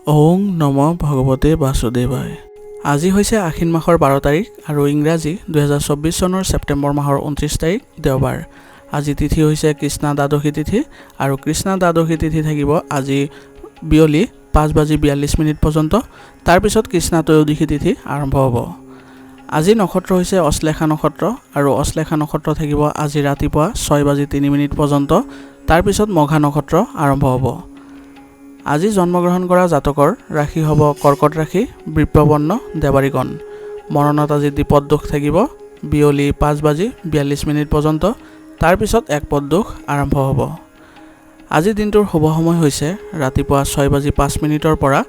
ওং নম ভগৱতে বাসুদেৱায়। আজি হৈছে আশ্বিন মাহৰ 12 তাৰিখ আৰু ইংৰাজী 2024 চনৰ ছেপ্টেম্বৰ মাহৰ 29 তাৰিখ দেওবাৰ। আজি তিথি হৈছে কৃষ্ণা দ্বাদশী তিথি আৰু কৃষ্ণা দ্বাদশী তিথি থাকিব আজি বিয়লি 5:42 পৰ্যন্ত। তাৰ পিছত কৃষ্ণা ত্ৰয়োদশী তিথি আৰম্ভ হ'ব। আজি নক্ষত্ৰ হৈছে অশ্লেষা নক্ষত্ৰ আৰু অশ্লেষা নক্ষত্ৰ থাকিব আজি ৰাতিপুৱা 6:03 পৰ্যন্ত। তাৰ পিছত মঘা নক্ষত্ৰ আৰম্ভ হ'ব। আজি জন্মগ্ৰহণ কৰা জাতকৰ ৰাশি হ'ব কৰ্কট ৰাশি, বৃষবৰ্ণ, দেৱাৰীগণ। মৰণত আজি দ্বিপদ দোষ থাকিব বিয়লি 5:42 পৰ্যন্ত। তাৰ পিছত একপদ দোষ আৰম্ভ হ'ব। আজি দিনটোৰ শুভ সময় হৈছে ৰাতিপুৱা 6:05 পৰা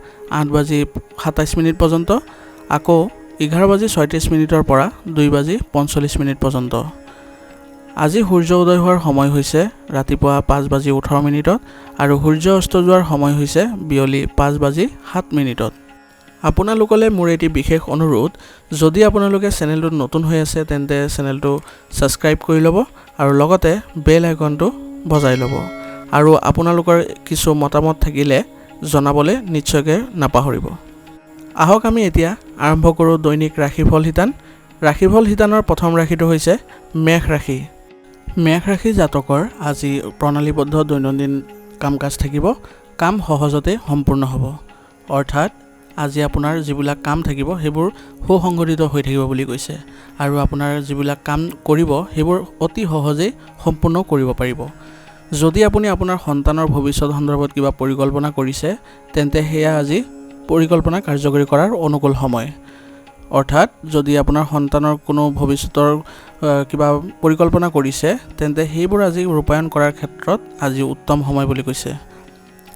8:27 পৰ্যন্ত, আকৌ 11:36 পৰা 2:45 পৰ্যন্ত। আজি সূৰ্য উদয় হোৱাৰ সময় হৈছে ৰাতিপুৱা 5:18 আৰু সূৰ্য অস্ত যোৱাৰ সময় হৈছে বিয়লি 5:07। আপোনালোকলৈ মোৰ এটি বিশেষ অনুৰোধ, যদি আপোনালোকে চেনেলটোত নতুন হৈ আছে তেন্তে চেনেলটো ছাবস্ক্ৰাইব কৰি ল'ব আৰু লগতে বেল আইকনটো বজাই ল'ব আৰু আপোনালোকৰ কিছু মতামত থাকিলে জনাবলৈ নিশ্চয়কৈ নাপাহৰিব। আহক আমি এতিয়া আৰম্ভ কৰোঁ দৈনিক ৰাশিফল শিতান। ৰাশিফল শিতানৰ প্ৰথম ৰাশিটো হৈছে মেষ ৰাশি। মেষ ৰাশি জাতকৰ আজি প্ৰণালীবদ্ধ দৈনন্দিন কাম কাজ থাকিব। কাম সহজতে সম্পূৰ্ণ হ'ব, অৰ্থাৎ আজি আপোনাৰ যিবিলাক কাম থাকিব সেইবোৰ সুসংগঠিত হৈ থাকিব বুলি কৈছে আৰু আপোনাৰ যিবিলাক কাম কৰিব সেইবোৰ অতি সহজেই সম্পূৰ্ণ কৰিব পাৰিব। যদি আপুনি আপোনাৰ সন্তানৰ ভৱিষ্যত সন্দৰ্ভত কিবা পৰিকল্পনা কৰিছে তেন্তে সেয়া আজি পৰিকল্পনা কাৰ্যকৰী কৰাৰ অনুকূল সময়। অৰ্থাৎ যদি আপোনাৰ সন্তানৰ কোনো ভৱিষ্যতৰ কিবা পৰিকল্পনা কৰিছে তেন্তে সেইবোৰ আজি ৰূপায়ণ কৰাৰ ক্ষেত্ৰত আজি উত্তম সময় বুলি কৈছে।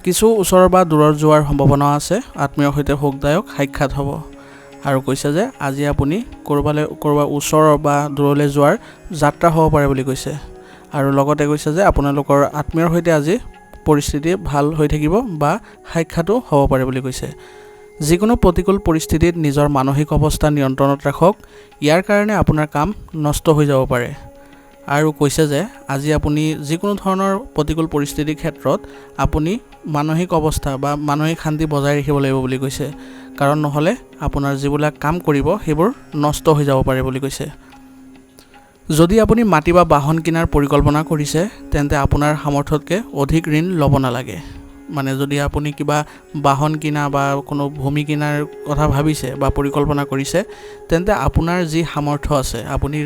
কিছু ওচৰৰ বা দূৰৰ যোৱাৰ সম্ভাৱনা আছে। আত্মীয়ৰ সৈতে সুখদায়ক সাক্ষাৎ হ'ব আৰু কৈছে যে আজি আপুনি ক'ৰবাৰ ওচৰৰ বা দূৰলৈ যোৱাৰ যাত্ৰা হ'ব পাৰে বুলি কৈছে আৰু লগতে কৈছে যে আপোনালোকৰ আত্মীয়ৰ সৈতে আজি পৰিস্থিতি ভাল হৈ থাকিব বা সাক্ষাতো হ'ব পাৰে বুলি কৈছে। যিকোনো প্ৰতিকূল পৰিস্থিতিত নিজৰ মানসিক অৱস্থা নিয়ন্ত্ৰণত ৰাখক, ইয়াৰ কাৰণে আপোনাৰ কাম নষ্ট হৈ যাব পাৰে। আৰু কৈছে যে আজি আপুনি যিকোনো ধৰণৰ প্ৰতিকূল পৰিস্থিতিৰ ক্ষেত্ৰত আপুনি মানসিক অৱস্থা বা মানসিক শান্তি বজাই ৰাখিব লাগিব বুলি কৈছে, কাৰণ নহ'লে আপোনাৰ যিবিলাক কাম কৰিব সেইবোৰ নষ্ট হৈ যাব পাৰে বুলি কৈছে। যদি আপুনি মাটি বা বাহন কিনাৰ পৰিকল্পনা কৰিছে তেন্তে আপোনাৰ সামৰ্থ্যতকৈ অধিক ঋণ ল'ব নালাগে। মানে যদি আপুনি কিবা বাহন কিনা বা কোনো ভূমি কিনাৰ কথা ভাবিছে বা পৰিকল্পনা কৰিছে তেন্তে আপোনাৰ যি সামৰ্থ্য আছে আপুনি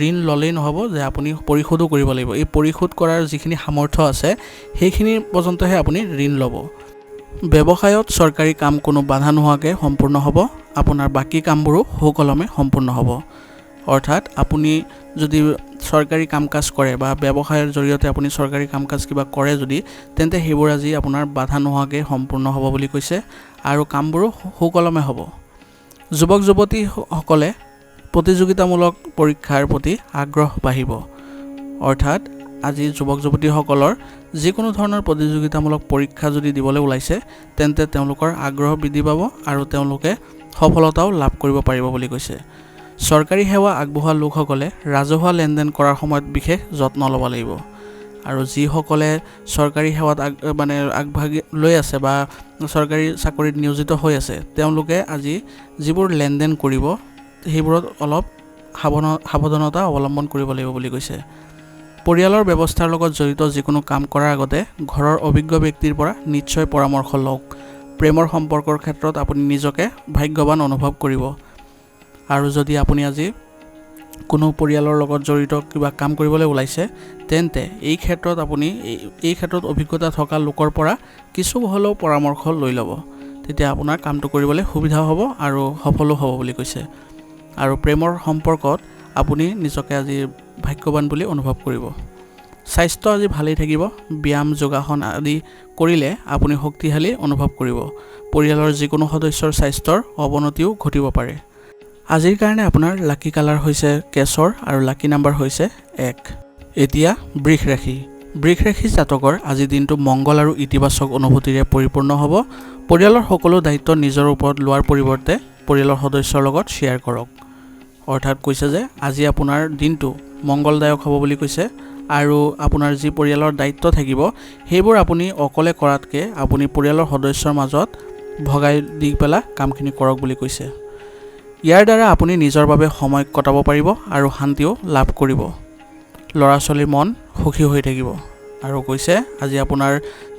ঋণ ল'লেই নহ'ব যে আপুনি পৰিশোধো কৰিব লাগিব। এই পৰিশোধ কৰাৰ যিখিনি সামৰ্থ্য আছে সেইখিনি পৰ্যন্তহে আপুনি ঋণ ল'ব। ব্যৱসায়ত চৰকাৰী কাম কোনো বাধা নোহোৱাকৈ সম্পূৰ্ণ হ'ব। আপোনাৰ বাকী কামবোৰো সুকলমে সম্পূৰ্ণ হ'ব। অৰ্থাৎ আপুনি যদি চৰকাৰী কাম কাজ কৰে বা ব্যৱসায়ৰ জৰিয়তে আপুনি চৰকাৰী কাম কাজ কিবা কৰে যদি তেন্তে সেইবোৰ আজি আপোনাৰ বাধা নোহোৱাকৈ সম্পূৰ্ণ হ'ব বুলি কৈছে আৰু কামবোৰো সুকলমে হ'ব। যুৱক যুৱতীসকলে প্ৰতিযোগিতামূলক পৰীক্ষাৰ প্ৰতি আগ্ৰহ বাঢ়িব। অৰ্থাৎ আজি যুৱক যুৱতীসকলৰ যিকোনো ধৰণৰ প্ৰতিযোগিতামূলক পৰীক্ষা যদি দিবলৈ ওলাইছে তেন্তে তেওঁলোকৰ আগ্ৰহ বৃদ্ধি পাব আৰু তেওঁলোকে সফলতাও লাভ কৰিব পাৰিব বুলি কৈছে। চৰকাৰী সেৱা আগবঢ়োৱা লোকসকলে ৰাজহুৱা লেনদেন কৰাৰ সময়ত বিশেষ যত্ন ল'ব লাগিব আৰু যিসকলে চৰকাৰী সেৱাত আগভাগ লৈ আছে বা চৰকাৰী চাকৰিত নিয়োজিত হৈ আছে তেওঁলোকে আজি যিবোৰ লেনদেন কৰিব সেইবোৰত অলপ সাৱধানতা অৱলম্বন কৰিব লাগিব বুলি কৈছে। পৰিয়ালৰ ব্যৱস্থাৰ লগত জড়িত যিকোনো কাম কৰাৰ আগতে ঘৰৰ অভিজ্ঞ ব্যক্তিৰ পৰা নিশ্চয় পৰামৰ্শ লওক। প্ৰেমৰ সম্পৰ্কৰ ক্ষেত্ৰত আপুনি নিজকে ভাগ্যৱান অনুভৱ কৰিব আৰু যদি আপুনি আজি কোনো পৰিয়ালৰ লগত জড়িত কিবা কাম কৰিবলৈ ওলাইছে তেন্তে এই ক্ষেত্ৰত অভিজ্ঞতা থকা লোকৰ পৰা কিছু হ'লেও পৰামৰ্শ লৈ ল'ব। তেতিয়া আপোনাৰ কামটো কৰিবলৈ সুবিধা হ'ব আৰু সফলো হ'ব বুলি কৈছে। আৰু প্ৰেমৰ সম্পৰ্কত আপুনি নিজকে আজি ভাগ্যৱান বুলি অনুভৱ কৰিব। স্বাস্থ্য আজি ভালেই থাকিব। ব্যায়াম যোগাসন আদি কৰিলে আপুনি শক্তিশালী অনুভৱ কৰিব। পৰিয়ালৰ যিকোনো সদস্যৰ স্বাস্থ্যৰ অৱনতিও ঘটিব পাৰে। আজিৰ কাৰণে আপোনাৰ লাকি কালাৰ হৈছে কেশৰ আৰু লাকি নাম্বাৰ হৈছে 1। এতিয়া বৃষ ৰাশি। বৃষ ৰাশি জাতকৰ আজি দিনটো মংগল আৰু ইতিবাচক অনুভূতিৰে পৰিপূৰ্ণ হ'ব। পৰিয়ালৰ সকলো দায়িত্ব নিজৰ ওপৰত লোৱাৰ পৰিৱৰ্তে পৰিয়ালৰ সদস্যৰ লগত শ্বেয়াৰ কৰক। অৰ্থাৎ কৈছে যে আজি আপোনাৰ দিনটো মংগলদায়ক হ'ব বুলি কৈছে আৰু আপোনাৰ যি পৰিয়ালৰ দায়িত্ব থাকিব সেইবোৰ আপুনি অকলে কৰাতকৈ আপুনি পৰিয়ালৰ সদস্যৰ মাজত ভগাই দি পেলাই কামখিনি কৰক বুলি কৈছে। ইয়াৰ দ্বাৰা আপুনি নিজৰ বাবে সময় কটাব পাৰিব আৰু শান্তিও লাভ কৰিব। ল'ৰা ছোৱালীৰ মন সুখী হৈ থাকিব। আৰু কৈছে আজি আপোনাৰ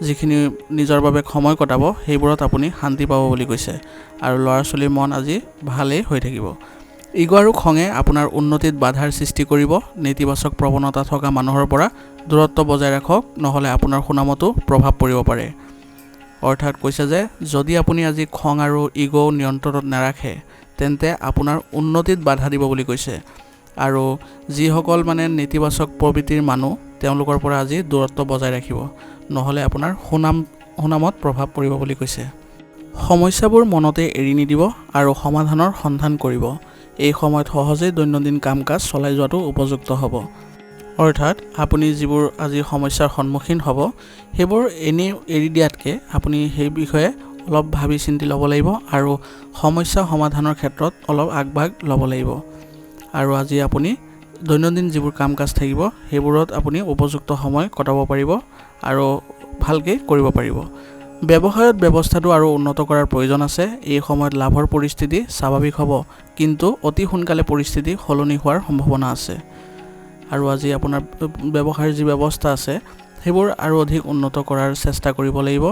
যিখিনি নিজৰ বাবে সময় কটাব সেইবোৰত আপুনি শান্তি পাব বুলি কৈছে আৰু ল'ৰা ছোৱালীৰ মন আজি ভালেই হৈ থাকিব। ইগ' আৰু খঙে আপোনাৰ উন্নতিত বাধাৰ সৃষ্টি কৰিব। নেতিবাচক প্ৰৱণতা থকা মানুহৰ পৰা দূৰত্ব বজাই ৰাখক, নহ'লে আপোনাৰ সুনামতো প্ৰভাৱ পৰিব পাৰে। অৰ্থাৎ কৈছে যে যদি আপুনি আজি খং আৰু ইগ' নিয়ন্ত্ৰণত নাৰাখে তেন্তে আপোনাৰ উন্নতিত বাধা দিব বুলি কৈছে। আৰু যিসকল মানে নেতিবাচক প্ৰবৃত্তিৰ মানুহ তেওঁলোকৰ পৰা আজি দূৰত্ব বজাই ৰাখিব, নহ'লে আপোনাৰ সুনামত প্ৰভাৱ পৰিব বুলি কৈছে। সমস্যাবোৰ মনতে এৰি নিদিব আৰু সমাধানৰ সন্ধান কৰিব। এই সময়ত সহজেই দৈনন্দিন কাম কাজ চলাই যোৱাটো উপযুক্ত হ'ব। অৰ্থাৎ আপুনি যিবোৰ আজি সমস্যাৰ সন্মুখীন হ'ব সেইবোৰ এনেই এৰি দিয়াতকৈ আপুনি সেই বিষয়ে অলপ ভাবি চিন্তি ল'ব লাগিব আৰু সমস্যা সমাধানৰ ক্ষেত্ৰত অলপ আগভাগ ল'ব লাগিব। আৰু আজি আপুনি দৈনন্দিন যিবোৰ কাম কাজ থাকিব সেইবোৰত আপুনি উপযুক্ত সময় কটাব পাৰিব আৰু ভালকৈ কৰিব পাৰিব। ব্যৱসায়ত ব্যৱস্থাটো আৰু উন্নত কৰাৰ প্ৰয়োজন আছে। এই সময়ত লাভৰ পৰিস্থিতি স্বাভাৱিক হ'ব, কিন্তু অতি সোনকালে পৰিস্থিতি সলনি হোৱাৰ সম্ভাৱনা আছে। আৰু আজি আপোনাৰ ব্যৱসায়ৰ যি ব্যৱস্থা আছে সেইবোৰ আৰু অধিক উন্নত কৰাৰ চেষ্টা কৰিব লাগিব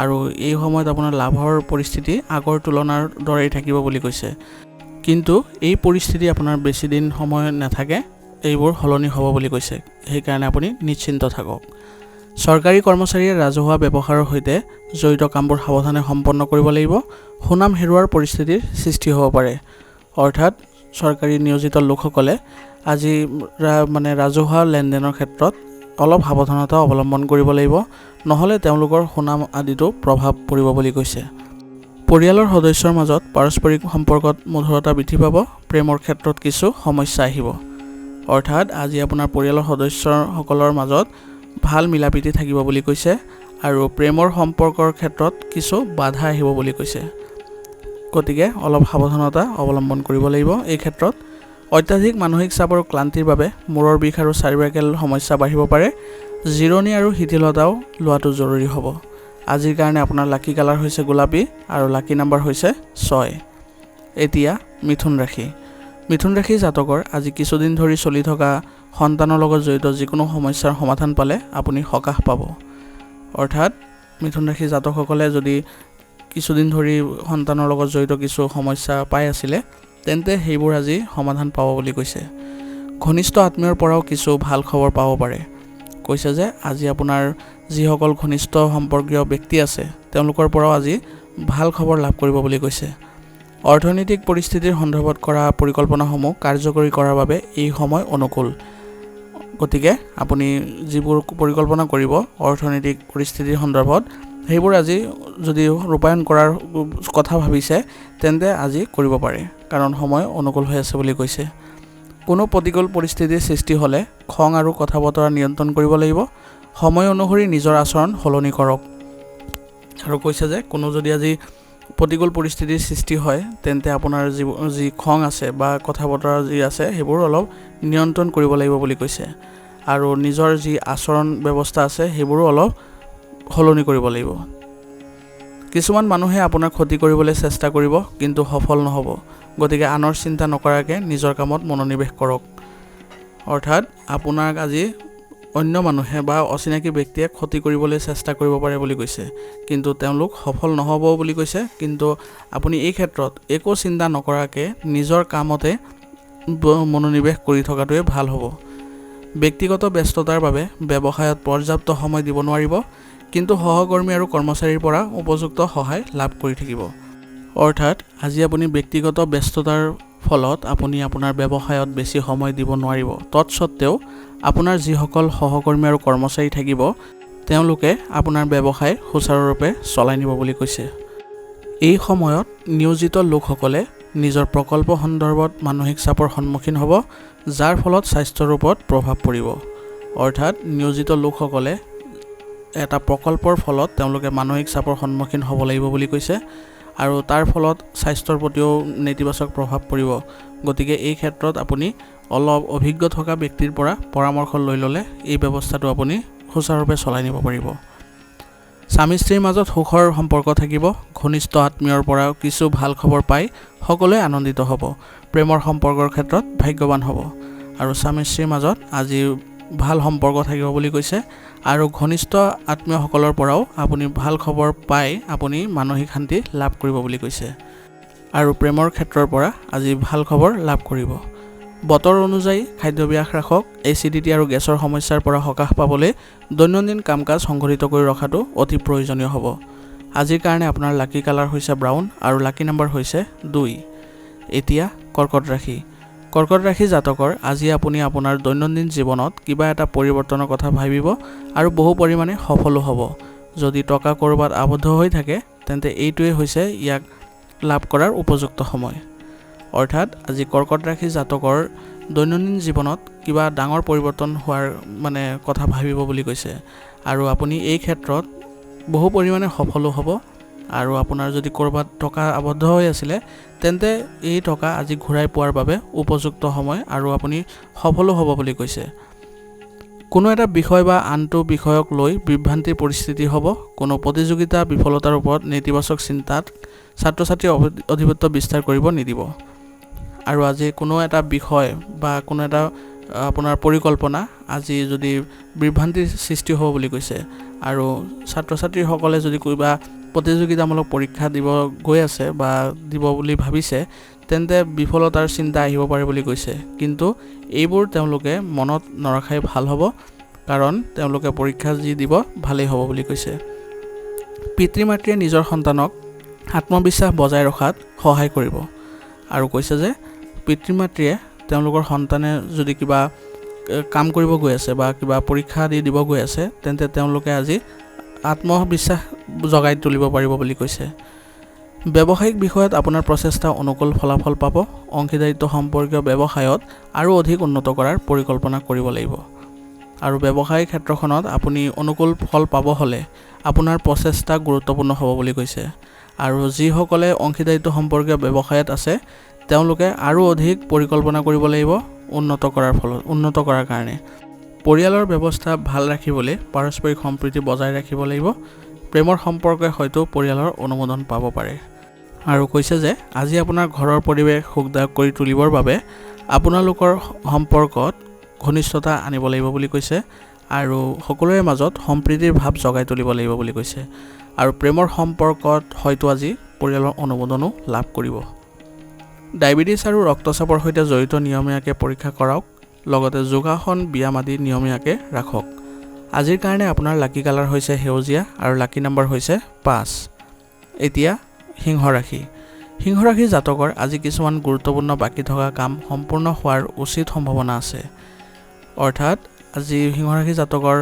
আৰু এই সময়ত আপোনাৰ লাভৰ পৰিস্থিতি আগৰ তুলনাৰ দৰেই থাকিব বুলি কৈছে। কিন্তু এই পৰিস্থিতি আপোনাৰ বেছি দিন সময় নাথাকে, এইবোৰ সলনি হ'ব বুলি কৈছে। সেইকাৰণে আপুনি নিশ্চিন্ত থাকক। চৰকাৰী কৰ্মচাৰীয়ে ৰাজহুৱা ব্যৱহাৰৰ সৈতে জড়িত কামবোৰ সাৱধানে সম্পন্ন কৰিব লাগিব। সুনাম হেৰুৱাৰ পৰিস্থিতিৰ সৃষ্টি হ'ব পাৰে। অৰ্থাৎ চৰকাৰী নিয়োজিত লোকসকলে আজি মানে ৰাজহুৱা লেনদেনৰ ক্ষেত্ৰত অলপ সাৱধানতা অৱলম্বন কৰিব লাগিব, নহ'লে তেওঁলোকৰ সুনাম আদিতো প্ৰভাৱ পৰিব বুলি কৈছে। পৰিয়ালৰ সদস্যৰ মাজত পাৰস্পৰিক সম্পৰ্কত মধুৰতা বৃদ্ধি পাব। প্ৰেমৰ ক্ষেত্ৰত কিছু সমস্যা আহিব। অৰ্থাৎ আজি আপোনাৰ পৰিয়ালৰ সদস্যসকলৰ মাজত ভাল মিলাপ্ৰীতি থাকিব বুলি কৈছে আৰু প্ৰেমৰ সম্পৰ্কৰ ক্ষেত্ৰত কিছু বাধা আহিব বুলি কৈছে। গতিকে অলপ সাৱধানতা অৱলম্বন কৰিব লাগিব। এই ক্ষেত্ৰত অত্যাধিক মানসিক চাপ আৰু ক্লান্তিৰ বাবে মূৰৰ বিষ আৰু চাৰ্ভাইকেল সমস্যা বাঢ়িব পাৰে। জিৰণি আৰু শিথিলতাও লোৱাটো জৰুৰী হ'ব। আজিৰ কাৰণে আপোনাৰ লাকি কালাৰ হৈছে গোলাপী আৰু লাকি নাম্বাৰ হৈছে 6। এতিয়া মিথুন ৰাশি। মিথুন ৰাশি জাতকৰ আজি কিছুদিন ধৰি চলি থকা সন্তানৰ লগত জড়িত যিকোনো সমস্যাৰ সমাধান পালে আপুনি সকাহ পাব। অৰ্থাৎ মিথুন ৰাশি জাতকসকলে যদি কিছুদিন ধৰি সন্তানৰ লগত জড়িত কিছু সমস্যা পাই আছিলে তেন্তে সেইবোৰ আজি সমাধান পাব বুলি কৈছে। ঘনিষ্ঠ আত্মীয়ৰ পৰাও কিছু ভাল খবৰ পাব পাৰে। কৈছে যে আজি আপোনাৰ যিসকল ঘনিষ্ঠ সম্পৰ্কীয় ব্যক্তি আছে তেওঁলোকৰ পৰাও আজি ভাল খবৰ লাভ কৰিব বুলি কৈছে। অৰ্থনৈতিক পৰিস্থিতিৰ সন্দৰ্ভত কৰা পৰিকল্পনাসমূহ কাৰ্যকৰী কৰাৰ বাবে এই সময় অনুকূল। গতিকে আপুনি যিবোৰ পৰিকল্পনা কৰিব অৰ্থনৈতিক পৰিস্থিতিৰ সন্দৰ্ভত সেইবোৰ আজি যদি ৰূপায়ণ কৰাৰ কথা ভাবিছে তেন্তে আজি কৰিব পাৰে, কাৰণ সময় অনুকূল হৈ আছে বুলি কৈছে। কোনো প্ৰতিকূল পৰিস্থিতিৰ সৃষ্টি হ'লে খং আৰু কথা বতৰা নিয়ন্ত্ৰণ কৰিব লাগিব। সময় অনুসৰি নিজৰ আচৰণ সলনি কৰক। আৰু কৈছে যে কোনো যদি আজি প্ৰতিকূল পৰিস্থিতিৰ সৃষ্টি হয় তেন্তে আপোনাৰ যি খং আছে বা কথা বতৰা যি আছে সেইবোৰ অলপ নিয়ন্ত্ৰণ কৰিব লাগিব বুলি কৈছে। আৰু নিজৰ যি আচৰণ ব্যৱস্থা আছে সেইবোৰো অলপ সলনি কৰিব লাগিব। কিছুমান মানুহে আপোনাক ক্ষতি কৰিবলৈ চেষ্টা কৰিব কিন্তু সফল নহ'ব। গতিকে আনৰ চিন্তা নকৰাকৈ নিজৰ কামত মনোনিৱেশ কৰক। অৰ্থাৎ আপোনাক আজি অন্য মানুহে বা অচিনাকি ব্যক্তিয়ে ক্ষতি কৰিবলৈ চেষ্টা কৰিব পাৰে বুলি কৈছে, কিন্তু তেওঁলোক সফল নহ'ব বুলি কৈছে। কিন্তু আপুনি এই ক্ষেত্ৰত একো চিন্তা নকৰাকৈ নিজৰ কামতে মনোনিৱেশ কৰি থকাটোৱে ভাল হ'ব। ব্যক্তিগত ব্যস্ততাৰ বাবে ব্যৱসায়ত পৰ্যাপ্ত সময় দিব নোৱাৰিব, কিন্তু সহকৰ্মী আৰু কৰ্মচাৰীৰ পৰা উপযুক্ত সহায় লাভ কৰি থাকিব। অৰ্থাৎ আজি আপুনি ব্যক্তিগত ব্যস্ততাৰ ফলত আপুনি আপোনাৰ ব্যৱসায়ত বেছি সময় দিব নোৱাৰিব। তৎসত্ত্বেও আপোনাৰ যিসকল সহকৰ্মী আৰু কৰ্মচাৰী থাকিব তেওঁলোকে আপোনাৰ ব্যৱসায় সুচাৰুৰূপে চলাই নিব বুলি কৈছে। এই সময়ত নিয়োজিত লোকসকলে নিজৰ প্ৰকল্প সন্দৰ্ভত মানসিক চাপৰ সন্মুখীন হ'ব, যাৰ ফলত স্বাস্থ্যৰ ওপৰত প্ৰভাৱ পৰিব। অৰ্থাৎ নিয়োজিত লোকসকলে এটা প্ৰকল্পৰ ফলত তেওঁলোকে মানসিক চাপৰ সন্মুখীন হ'ব লাগিব বুলি কৈছে। আৰু তাৰ ফলত স্বাস্থ্যৰ প্ৰতিও নেতিবাচক প্ৰভাৱ পৰিব। গতিকে এই ক্ষেত্ৰত আপুনি অলপ অভিজ্ঞ থকা ব্যক্তিৰ পৰা পৰামৰ্শ লৈ ল'লে এই ব্যৱস্থাটো আপুনি সুচাৰুৰূপে চলাই নিব পাৰিব। স্বামী স্ত্ৰীৰ মাজত সুখৰ সম্পৰ্ক থাকিব। ঘনিষ্ঠ আত্মীয়ৰ পৰাও কিছু ভাল খবৰ পাই সকলোৱে আনন্দিত হ'ব। প্ৰেমৰ সম্পৰ্কৰ ক্ষেত্ৰত ভাগ্যৱান হ'ব। আৰু স্বামী স্ত্ৰীৰ মাজত আজি ভাল সম্পৰ্ক থাকিব বুলি কৈছে। আৰু ঘনিষ্ঠ আত্মীয়সকলৰ পৰাও আপুনি ভাল খবৰ পাই আপুনি মানসিক শান্তি লাভ কৰিব বুলি কৈছে। আৰু প্ৰেমৰ ক্ষেত্ৰৰ পৰা আজি ভাল খবৰ লাভ কৰিব। বতৰ অনুযায়ী খাদ্যাভ্যাস ৰাখক। এচিডিটি আৰু গেছৰ সমস্যাৰ পৰা সকাহ পাবলৈ দৈনন্দিন কাম কাজ সংঘটিত কৰি ৰখাটো অতি প্ৰয়োজনীয় হ'ব। আজিৰ কাৰণে আপোনাৰ লাকি কালাৰ হৈছে ব্ৰাউন আৰু লাকি নম্বৰ হৈছে 2। এতিয়া কৰ্কট ৰাশি। কৰ্কট ৰাশি জাতকৰ আজি আপুনি আপোনাৰ দৈনন্দিন জীৱনত কিবা এটা পৰিৱৰ্তনৰ কথা ভাবিব আৰু বহু পৰিমাণে সফলো হ'ব। যদি টকা ক'ৰবাত আবদ্ধ হৈ থাকে তেন্তে এইটোৱে হৈছে ইয়াক লাভ কৰাৰ উপযুক্ত সময়। অৰ্থাৎ আজি কৰ্কট ৰাশি জাতকৰ দৈনন্দিন জীৱনত কিবা ডাঙৰ পৰিৱৰ্তন হোৱাৰ কথা ভাবিব বুলি কৈছে। আৰু আপুনি এই ক্ষেত্ৰত বহু পৰিমাণে সফলো হ'ব। আৰু আপোনাৰ যদি ক'ৰবাত টকা আবদ্ধ হৈ আছিলে তেন্তে এই টকা আজি ঘূৰাই পোৱাৰ বাবে উপযুক্ত সময় আৰু আপুনি সফলো হ'ব বুলি কৈছে। কোনো এটা বিষয় বা আনটো বিষয়ক লৈ বিভ্ৰান্তিৰ পৰিস্থিতি হ'ব। কোনো প্ৰতিযোগিতা বিফলতাৰ ওপৰত নেতিবাচক চিন্তাত ছাত্ৰ ছাত্ৰীৰ অধিপত্য বিস্তাৰ কৰিব নিদিব। আৰু আজি কোনো এটা বিষয় বা কোনো এটা আপোনাৰ পৰিকল্পনা আজি যদি বিভ্ৰান্তিৰ সৃষ্টি হ'ব বুলি কৈছে। আৰু ছাত্ৰ ছাত্ৰীসকলে যদি কিবা প্ৰতিযোগিতামূলক পৰীক্ষা দিব গৈ আছে বা দিব বুলি ভাবিছে তেন্তে বিফলতাৰ চিন্তা আহিব পাৰে বুলি কৈছে। কিন্তু এইবোৰ তেওঁলোকে মনত নৰখাই ভাল হ'ব, কাৰণ তেওঁলোকে পৰীক্ষা যি দিব ভালেই হ'ব বুলি কৈছে। পিতৃ মাতৃয়ে নিজৰ সন্তানক আত্মবিশ্বাস বজাই ৰখাত সহায় কৰিব। আৰু কৈছে যে পিতৃ মাতৃয়ে তেওঁলোকৰ সন্তানে যদি কিবা কাম কৰিব গৈ আছে বা কিবা পৰীক্ষা দিব গৈ আছে তেন্তে তেওঁলোকে আজি আত্মবিশ্বাস জগাই তুলিব পাৰিব বুলি কৈছে। ব্যৱসায়িক বিষয়ত আপোনাৰ প্ৰচেষ্টা অনুকূল ফলাফল পাব। অংশীদাৰিত্ব সম্পৰ্কীয় ব্যৱসায়ত আৰু অধিক উন্নত কৰাৰ পৰিকল্পনা কৰিব লাগিব। আৰু ব্যৱসায়িক ক্ষেত্ৰখনত আপুনি অনুকূল ফল পাব হ'লে আপোনাৰ প্ৰচেষ্টা গুৰুত্বপূৰ্ণ হ'ব বুলি কৈছে। আৰু যিসকলে অংশীদাৰিত্ব সম্পৰ্কীয় ব্যৱসায়ত আছে তেওঁলোকে আৰু অধিক পৰিকল্পনা কৰিব লাগিব উন্নত কৰাৰ কাৰণে। পৰিয়ালৰ ব্যৱস্থা ভাল ৰাখিবলৈ পাৰস্পৰিক সম্প্ৰীতি বজাই ৰাখিব লাগিব। প্ৰেমৰ সম্পৰ্কে হয়তো পৰিয়ালৰ অনুমোদন পাব পাৰে। আৰু কৈছে যে আজি আপোনাৰ ঘৰৰ পৰিৱেশ সুখদায়ক কৰি তুলিবৰ বাবে আপোনালোকৰ সম্পৰ্কত ঘনিষ্ঠতা আনিব লাগিব বুলি কৈছে। আৰু সকলোৰে মাজত সম্প্ৰীতিৰ ভাৱ জগাই তুলিব লাগিব বুলি কৈছে। আৰু প্ৰেমৰ সম্পৰ্কত হয়তো আজি পৰিয়ালৰ অনুমোদনো লাভ কৰিব। ডায়েবেটিছ আৰু ৰক্তচাপৰ সৈতে জড়িত নিয়মীয়াকৈ পৰীক্ষা কৰাওক। লগতে যোগাসন ব্যায়াম আদি নিয়মীয়াকৈ ৰাখক। আজিৰ কাৰণে আপোনাৰ লাকি কালাৰ হৈছে সেউজীয়া আৰু লাকি নম্বৰ হৈছে 5। এতিয়া সিংহ ৰাশি। সিংহ ৰাশি জাতকৰ আজি কিছুমান গুৰুত্বপূৰ্ণ বাকী থকা কাম সম্পূৰ্ণ হোৱাৰ উচিত সম্ভাৱনা আছে। অৰ্থাৎ আজি সিংহ ৰাশি জাতকৰ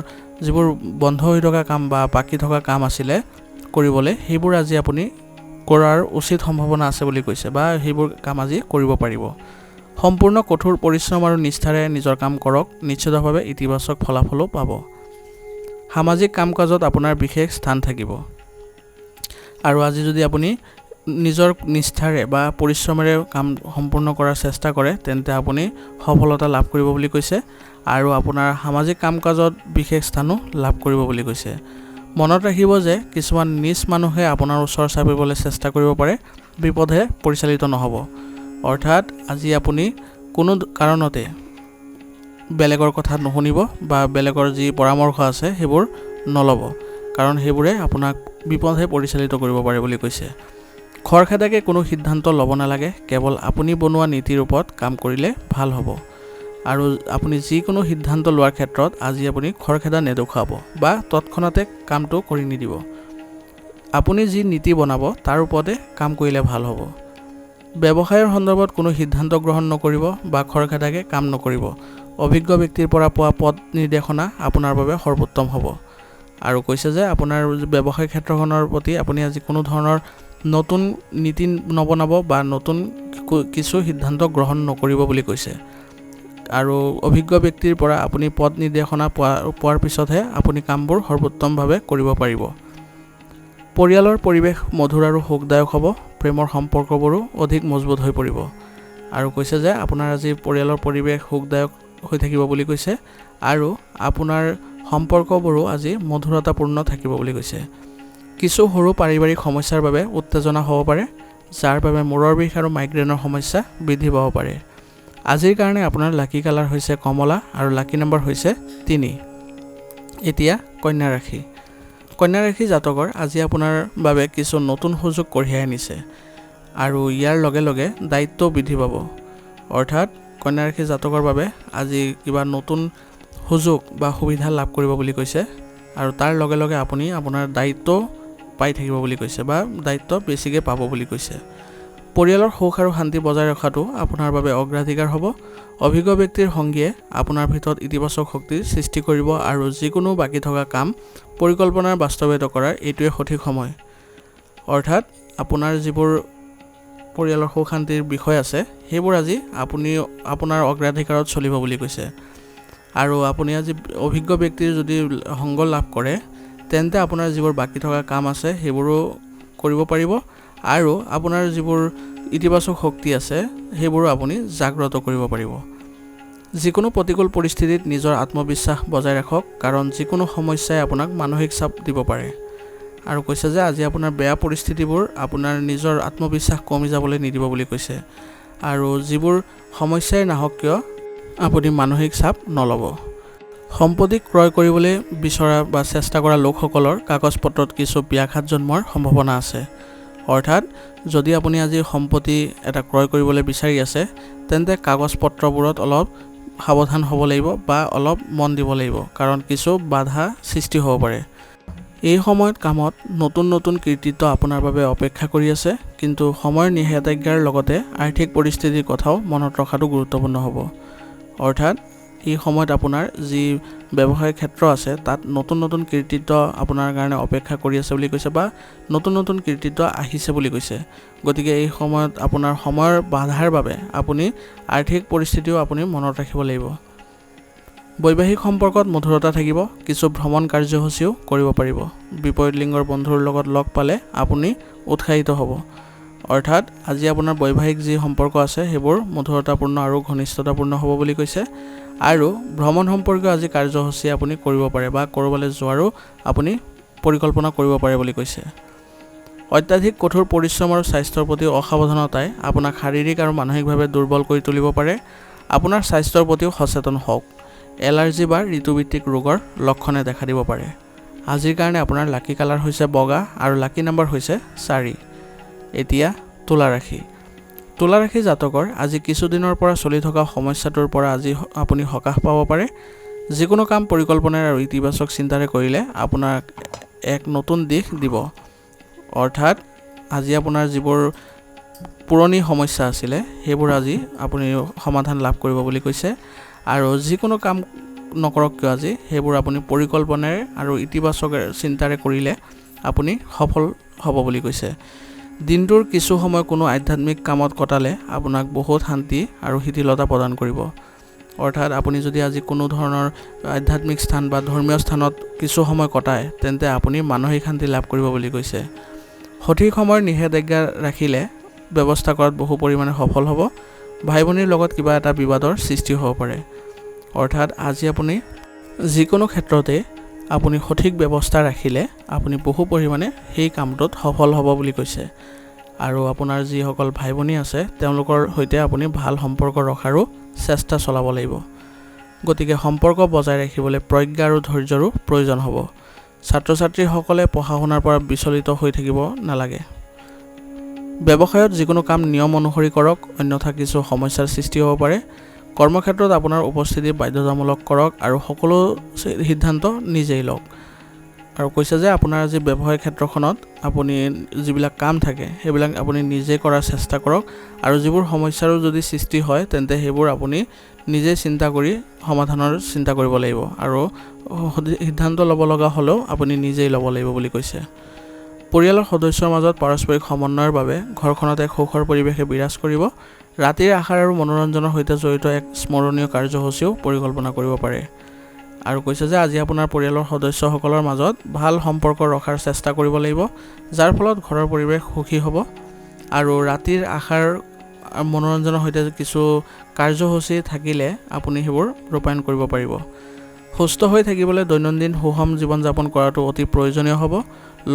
যিবোৰ বন্ধ হৈ থকা কাম বা বাকী থকা কাম আছিলে কৰিবলৈ সেইবোৰ আজি আপুনি কৰাৰ উচিত সম্ভাৱনা আছে বুলি কৈছে বা সেইবোৰ কাম আজি কৰিব পাৰিব। সম্পূৰ্ণ কঠোৰ পৰিশ্ৰম আৰু নিষ্ঠাৰে নিজৰ কাম কৰক। নিশ্চিতভাৱে ইতিবাচক ফলাফলো পাব। সামাজিক কাম কাজত আপোনাৰ বিশেষ স্থান থাকিব। আৰু আজি যদি আপুনি নিজৰ নিষ্ঠাৰে বা পৰিশ্ৰমেৰে কাম সম্পূৰ্ণ কৰাৰ চেষ্টা কৰে তেন্তে আপুনি সফলতা লাভ কৰিব বুলি কৈছে। আৰু আপোনাৰ সামাজিক কাম কাজত বিশেষ স্থানো লাভ কৰিব বুলি কৈছে। মনত ৰাখিব যে কিছুমান নিজ মানুহে আপোনাৰ ওচৰ চাপিবলৈ চেষ্টা কৰিব পাৰে, বিপদে পৰিচালিত নহ'ব। অৰ্থাৎ আজি আপুনি কোনো কাৰণতে বেলেগৰ কথা নুশুনিব বা বেলেগৰ যি পৰামৰ্শ আছে সেইবোৰ নল'ব, কাৰণ সেইবোৰে আপোনাক বিপদে পৰিচালিত কৰিব পাৰে বুলি কৈছে। খৰখেদাকৈ কোনো সিদ্ধান্ত ল'ব নালাগে। কেৱল আপুনি বনোৱা নীতিৰ ওপৰত কাম কৰিলে ভাল হ'ব। আৰু আপুনি যিকোনো সিদ্ধান্ত লোৱাৰ ক্ষেত্ৰত আজি আপুনি খৰখেদা নেদেখুৱাব বা তৎক্ষণাতে কামটো কৰি নিদিব। আপুনি যি নীতি বনাব তাৰ ওপৰতে কাম কৰিলে ভাল হ'ব। ব্যৱসায়ৰ সন্দৰ্ভত কোনো সিদ্ধান্ত গ্ৰহণ নকৰিব বা খৰখেদাকৈ কাম নকৰিব। অভিজ্ঞ ব্যক্তিৰ পৰা পোৱা পথ নিৰ্দেশনা আপোনাৰ বাবে সৰ্বোত্তম হ'ব। আৰু কৈছে যে আপোনাৰ ব্যৱসায় ক্ষেত্ৰখনৰ প্ৰতি আপুনি আজি কোনো ধৰণৰ নতুন নীতি নবনাব বা নতুন কিছু সিদ্ধান্ত গ্ৰহণ নকৰিব বুলি কৈছে। আৰু অভিজ্ঞ ব্যক্তিৰ পৰা আপুনি পথ নিৰ্দেশনা পোৱাৰ পিছতহে আপুনি কামবোৰ সৰ্বোত্তমভাৱে কৰিব পাৰিব। পৰিয়ালৰ পৰিৱেশ মধুৰ আৰু সুখদায়ক হ'ব, প্ৰেমৰ সম্পৰ্কবোৰো অধিক মজবুত হৈ পৰিব। আৰু কৈছে যে আপোনাৰ আজি পৰিয়ালৰ পৰিৱেশ সুখদায়ক হৈ থাকিব বুলি কৈছে আৰু আপোনাৰ সম্পৰ্কবোৰো আজি মধুৰতাপূৰ্ণ থাকিব বুলি কৈছে। কিছু সৰু পাৰিবাৰিক সমস্যাৰ বাবে উত্তেজনা হ'ব পাৰে, যাৰ বাবে মূৰৰ বিষ আৰু মাইগ্ৰেনৰ সমস্যা বৃদ্ধি পাব পাৰে। আজিৰ কাৰণে আপোনাৰ লাকি কালাৰ হৈছে কমলা আৰু লাকি নম্বৰ হৈছে 3। এতিয়া কন্যা ৰাশি। কন্যা ৰাশি জাতকৰ আজি আপোনাৰ বাবে কিছু নতুন সুযোগ কঢ়িয়াই আনিছে আৰু ইয়াৰ লগে লগে দায়িত্বও বৃদ্ধি পাব। অৰ্থাৎ কন্যা ৰাশি জাতকৰ বাবে আজি কিবা নতুন সুযোগ বা সুবিধা লাভ কৰিব বুলি কৈছে আৰু তাৰ লগে লগে আপুনি আপোনাৰ দায়িত্ব পাই থাকিব বুলি কৈছে বা দায়িত্ব বেছিকৈ পাব বুলি কৈছে। পৰিয়ালৰ সুখ আৰু শান্তি বজাই ৰখাটো আপোনাৰ বাবে অগ্ৰাধিকাৰ হ'ব। অভিজ্ঞ ব্যক্তিৰ সংগীয়ে আপোনাৰ ভিতৰত ইতিবাচক শক্তিৰ সৃষ্টি কৰিব আৰু যিকোনো বাকী থকা কাম পৰিকল্পনাৰ বাস্তৱায়িত কৰাৰ এইটোৱে সঠিক সময়। অৰ্থাৎ আপোনাৰ যিবোৰ পৰিয়ালৰ সুখ শান্তিৰ বিষয় আছে সেইবোৰ আজি আপুনি আপোনাৰ অগ্ৰাধিকাৰত চলিব বুলি কৈছে। আৰু আপুনি আজি অভিজ্ঞ ব্যক্তিৰ যদি সংগ লাভ কৰে তেন্তে আপোনাৰ যিবোৰ বাকী থকা কাম আছে সেইবোৰো কৰিব পাৰিব আৰু আপোনাৰ যিবোৰ ইতিবাচক শক্তি আছে সেইবোৰো আপুনি জাগ্ৰত কৰিব পাৰিব। যিকোনো প্ৰতিকূল পৰিস্থিতিত নিজৰ আত্মবিশ্বাস বজাই ৰাখক, কাৰণ যিকোনো সমস্যাই আপোনাক মানসিক চাপ দিব পাৰে। আৰু কৈছে যে আজি আপোনাৰ বেয়া পৰিস্থিতিবোৰ আপোনাৰ নিজৰ আত্মবিশ্বাস কমি যাবলৈ নিদিব বুলি কৈছে আৰু যিবোৰ সমস্যাই নাহক কিয় আপুনি মানসিক চাপ নল'ব। সম্পত্তি ক্ৰয় কৰিবলৈ বিচৰা বা চেষ্টা কৰা লোকসকলৰ কাগজ পত্ৰত কিছু ব্যাঘাত জন্মোৱাৰ সম্ভাৱনা আছে। অৰ্থাৎ যদি আপুনি আজি সম্পত্তি এটা ক্ৰয় কৰিবলৈ বিচাৰি আছে তেন্তে কাগজ পত্ৰবোৰত অলপ সাৱধান হ'ব লাগিব বা অলপ মন দিব লাগিব, কাৰণ কিছু বাধা সৃষ্টি হ'ব পাৰে। এই সময়ত কামত নতুন নতুন কৃতিত্ব আপোনাৰ বাবে অপেক্ষা কৰি আছে, কিন্তু সময়ৰ নিষেধাজ্ঞাৰ লগতে আৰ্থিক পৰিস্থিতিৰ কথাও মনত ৰখাটো গুৰুত্বপূৰ্ণ হ'ব। অৰ্থাৎ এই সময়ত আপোনাৰ যি ব্যৱসায় ক্ষেত্ৰ আছে তাত নতুন নতুন কৃতিত্ব আপোনাৰ কাৰণে অপেক্ষা কৰি আছে বুলি কৈছে বা নতুন নতুন কৃতিত্ব আহিছে বুলি কৈছে। গতিকে এই সময়ত আপোনাৰ সময়ৰ বাধাৰ বাবে আপুনি আৰ্থিক পৰিস্থিতিও আপুনি মনত ৰাখিব লাগিব। বৈবাহিক সম্পৰ্কত মধুৰতা থাকিব, কিছু ভ্ৰমণ কাৰ্যসূচীও কৰিব পাৰিব। বিপৰীত লিংগৰ বন্ধুৰ লগত লগ পালে আপুনি উৎসাহিত হ'ব। অৰ্থাৎ আজি আপোনাৰ বৈবাহিক যি সম্পৰ্ক আছে সেইবোৰ মধুৰতাপূৰ্ণ আৰু ঘনিষ্ঠতাপূৰ্ণ হ'ব বুলি কৈছে আৰু ভ্ৰমণ সম্পৰ্কীয় আজি কাৰ্যসূচী আপুনি কৰিব পাৰে বা ক'ৰবালৈ যোৱাৰো আপুনি পৰিকল্পনা কৰিব পাৰে বুলি কৈছে। অত্যাধিক কঠোৰ পৰিশ্ৰম আৰু স্বাস্থ্যৰ প্ৰতি অসাৱধানতাই আপোনাক শাৰীৰিক আৰু মানসিকভাৱে দুৰ্বল কৰি তুলিব পাৰে। আপোনাৰ স্বাস্থ্যৰ প্ৰতিও সচেতন হওক। এলাৰ্জি বা ঋতুভিত্তিক ৰোগৰ লক্ষণে দেখা দিব পাৰে। আজিৰ কাৰণে আপোনাৰ লাকি কালাৰ হৈছে বগা আৰু লাকি নম্বৰ হৈছে 4। এতিয়া তুলা ৰাশি। তুলা ৰাশি জাতকৰ আজি কিছুদিনৰ পৰা চলি থকা সমস্যাটোৰ পৰা আজি আপুনি সকাহ পাব পাৰে। যিকোনো কাম পৰিকল্পনাৰ আৰু ইতিবাচক চিন্তাৰে কৰিলে আপোনাক এক নতুন দিশ দিব। অৰ্থাৎ আজি আপোনাৰ যিবোৰ পুৰণি সমস্যা আছিলে সেইবোৰ আজি আপুনি সমাধান লাভ কৰিব বুলি কৈছে আৰু যিকোনো কাম নকৰক কিয় আজি সেইবোৰ আপুনি পৰিকল্পনাৰে আৰু ইতিবাচক চিন্তাৰে কৰিলে আপুনি সফল হ'ব বুলি কৈছে। দিনটোৰ কিছু সময় কোনো আধ্যাত্মিক কামত কটালে আপোনাক বহুত শান্তি আৰু শিথিলতা প্ৰদান কৰিব। অৰ্থাৎ আপুনি যদি আজি কোনো ধৰণৰ আধ্যাত্মিক স্থান বা ধৰ্মীয় স্থানত কিছু সময় কটায় তেন্তে আপুনি মানসিক শান্তি লাভ কৰিব বুলি কৈছে। সঠিক সময়ৰ নিষেধাজ্ঞা ৰাখিলে ব্যৱস্থা কৰাত বহু পৰিমাণে সফল হ'ব। ভাই ভনীৰ লগত কিবা এটা বিবাদৰ সৃষ্টি হ'ব পাৰে। অৰ্থাৎ আজি আপুনি যিকোনো ক্ষেত্ৰতে আপুনি সঠিক ব্যৱস্থা ৰাখিলে আপুনি বহু পৰিমাণে সেই কামটোত সফল হ'ব বুলি কৈছে আৰু আপোনাৰ যিসকল ভাই ভনী আছে তেওঁলোকৰ সৈতে আপুনি ভাল সম্পৰ্ক ৰখাৰো চেষ্টা চলাব লাগিব। গতিকে সম্পৰ্ক বজাই ৰাখিবলৈ প্ৰজ্ঞা আৰু ধৈৰ্যৰো প্ৰয়োজন হ'ব। ছাত্ৰ ছাত্ৰীসকলে পঢ়া শুনাৰ পৰা বিচলিত হৈ থাকিব নালাগে। ব্যৱসায়ত যিকোনো কাম নিয়ম অনুসৰি কৰক, অন্যথা কিছু সমস্যাৰ সৃষ্টি হ'ব পাৰে। কৰ্মক্ষেত্ৰত আপোনাৰ উপস্থিতি বাধ্যতামূলক কৰক আৰু সকলো সিদ্ধান্ত নিজেই লওক। আৰু কৈছে যে আপোনাৰ আজি ব্যৱসায় ক্ষেত্ৰখনত আপুনি যিবিলাক কাম থাকে সেইবিলাক আপুনি নিজে কৰাৰ চেষ্টা কৰক আৰু যিবোৰ সমস্যাৰো যদি সৃষ্টি হয় তেন্তে সেইবোৰ আপুনি নিজে চিন্তা কৰি সমাধানৰ চিন্তা কৰিব লাগিব আৰু সিদ্ধান্ত ল'ব লগা হ'লেও আপুনি নিজেই ল'ব লাগিব বুলি কৈছে। পৰিয়ালৰ সদস্যৰ মাজত পাৰস্পৰিক সমন্বয়ৰ বাবে ঘৰখনত এক সুখৰ পৰিৱেশে বিৰাজ কৰিব। ৰাতিৰ আহাৰ আৰু মনোৰঞ্জনৰ সৈতে জড়িত এক স্মৰণীয় কাৰ্যসূচীও পৰিকল্পনা কৰিব পাৰে। আৰু কৈছে যে আজি আপোনাৰ পৰিয়ালৰ সদস্যসকলৰ মাজত ভাল সম্পৰ্ক ৰখাৰ চেষ্টা কৰিব লাগিব, যাৰ ফলত ঘৰৰ পৰিৱেশ সুখী হ'ব। আৰু ৰাতিৰ আহাৰ মনোৰঞ্জনৰ সৈতে কিছু কাৰ্যসূচী থাকিলে আপুনি সেইবোৰ ৰূপায়ণ কৰিব পাৰিব। সুস্থ হৈ থাকিবলৈ দৈনন্দিন সুষম জীৱন যাপন কৰাটো অতি প্ৰয়োজনীয় হ'ব।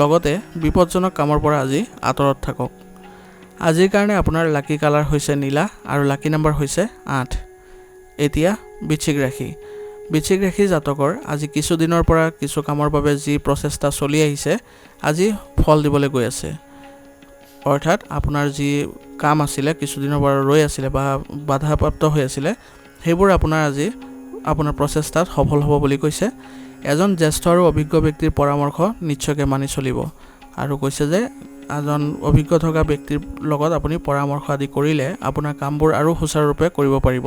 লগতে বিপদজনক কামৰ পৰা আজি আঁতৰত থাকক। আজিৰ কাৰণে আপোনাৰ লাকি কালাৰ হৈছে নীলা আৰু লাকি নম্বৰ হৈছে 8। এতিয়া বৃশ্চিক ৰাশি। বৃশ্চিক ৰাশি জাতকৰ আজি কিছুদিনৰ পৰা কিছু কামৰ বাবে যি প্ৰচেষ্টা চলি আহিছে আজি ফল দিবলৈ গৈ আছে। অৰ্থাৎ আপোনাৰ যি কাম আছিলে কিছুদিনৰ পৰা ৰৈ আছিলে বা বাধাপ্ৰাপ্ত হৈ আছিলে সেইবোৰ আপোনাৰ প্ৰচেষ্টাত সফল হ'ব বুলি কৈছে। এজন জ্যেষ্ঠ আৰু অভিজ্ঞ ব্যক্তিৰ পৰামৰ্শ নিশ্চয়কৈ মানি চলিব। আৰু কৈছে যে এজন অভিজ্ঞ থকা ব্যক্তিৰ লগত আপুনি পৰামৰ্শ আদি কৰিলে আপোনাৰ কামবোৰ আৰু সুচাৰুৰূপে কৰিব পাৰিব।